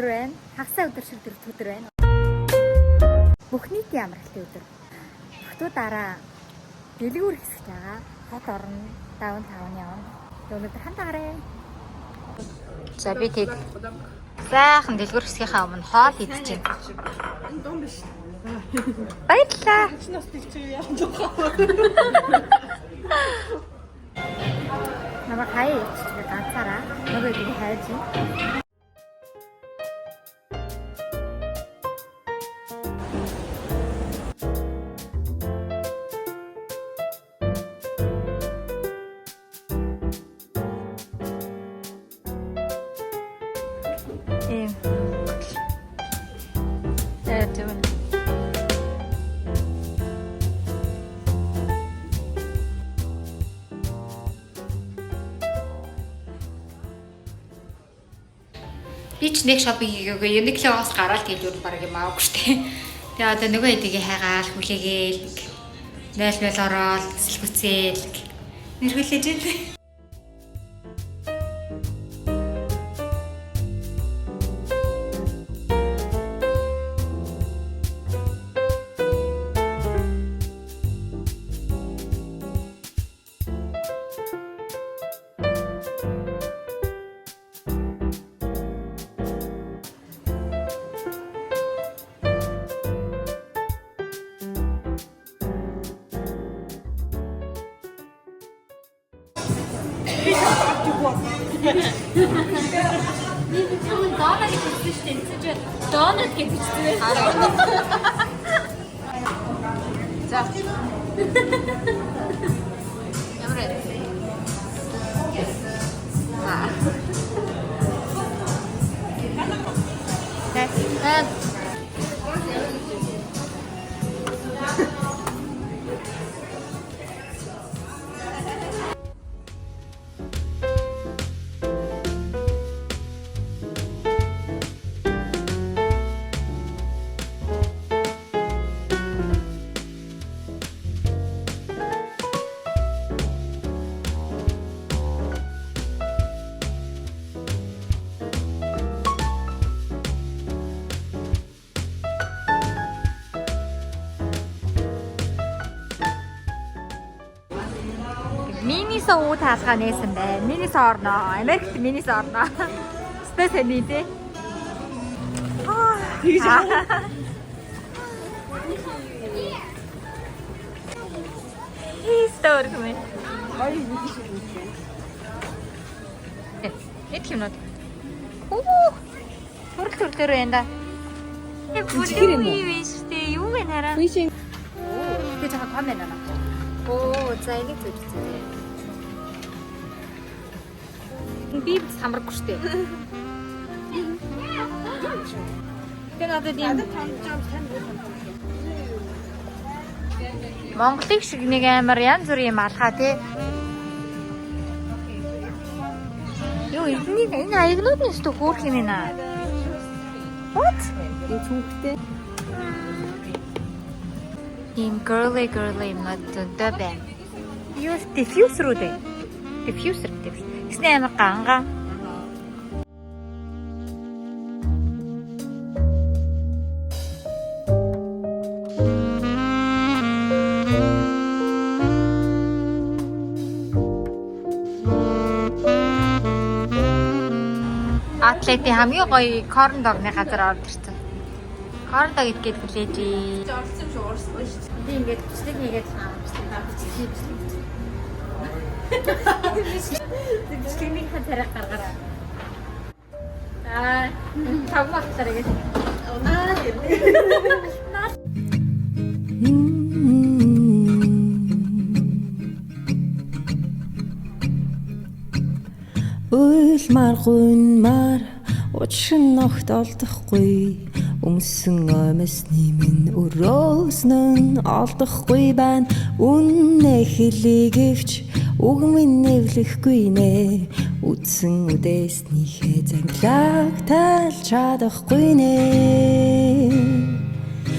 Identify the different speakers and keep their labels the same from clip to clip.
Speaker 1: байна. Хагасаа өдөр шиг дөрөв өдөр байна. Бүх нийтийн амралтын өдөр. Бүхтүүдаараа дэлгүүр хэсэж байгаа. Хот орно, даван таван явна. Өнөөдөр хандаарай. За би тэг сайхан дэлгүүр хэсгийнхаа өмнө хоол идэж байна.
Speaker 2: Энэ дом биш.
Speaker 1: Баярлалаа.
Speaker 2: Чинаас тэгчих яах юм жоо.
Speaker 1: Намайг хаяа иччихээ ганцаараа. Нөгөө нэг хайж юм. Би ч нэг шопинг хийгээгүй. Uniqlo-оос гараад хэлүүр баг юм аавгүй штэ. Тэгээ одоо нөгөө хэдигээ хайгаал хүлээгээл найл ороод сэлгүцээл нэрхүүлээж дээ.
Speaker 3: Нэг зүйл донор гэж хэлсэн шүү дээ. Эцэж донор гэж хэлсэн.
Speaker 1: За. Ямар вэ? Минис уу таалгаа нээсэн байна. Минис орноо. Америкт минис орноо. Стэс нээдэ. Историк мэн. Эт хэмнод. Оо. Төрөл байна да. Бүлэг юм шүү дээ. Юу вэ нараа?
Speaker 2: Фишинг.
Speaker 1: Тэг жаа том байна наа. Оо, за энийг зүгцээ. Би самаргүй штэ. Тэгээ надад юм Монголыг шиг нэг амар янз бүрийн юм алхаа тий. Юу энэ аягнууд нэстэ хөөх юм ээ. What?
Speaker 2: Энэ цүнхтэй.
Speaker 1: Им girly юм надад байна. Юу diffuser үү? Diffuser. Эсний амар ганга. Атлетийн хамгийн гоё корн догны газар орж ирсэн. Корн дог идгээд хүлээж.
Speaker 2: Орсон шүү, орсон шүү.
Speaker 1: Би ингээд бичлэг хийгээд бичлэгний хатараа гаргаараа. Тавмаглаар ингэж.
Speaker 4: Уйлмар гунмар учрын ногт олдохгүй өмсөн өмсний минь өрөөснөн олдохгүй байна үнэ хэлийгэвч үг минь нэвлэхгүй нэ үдсэн үдээснийхээ занглаг тайлж чадахгүй нэ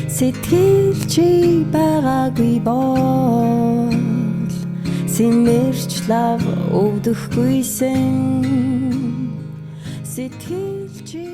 Speaker 4: сэтгэл чи байгаагүй бол симэрч лав өвдөхгүйсэн сэтгэл чи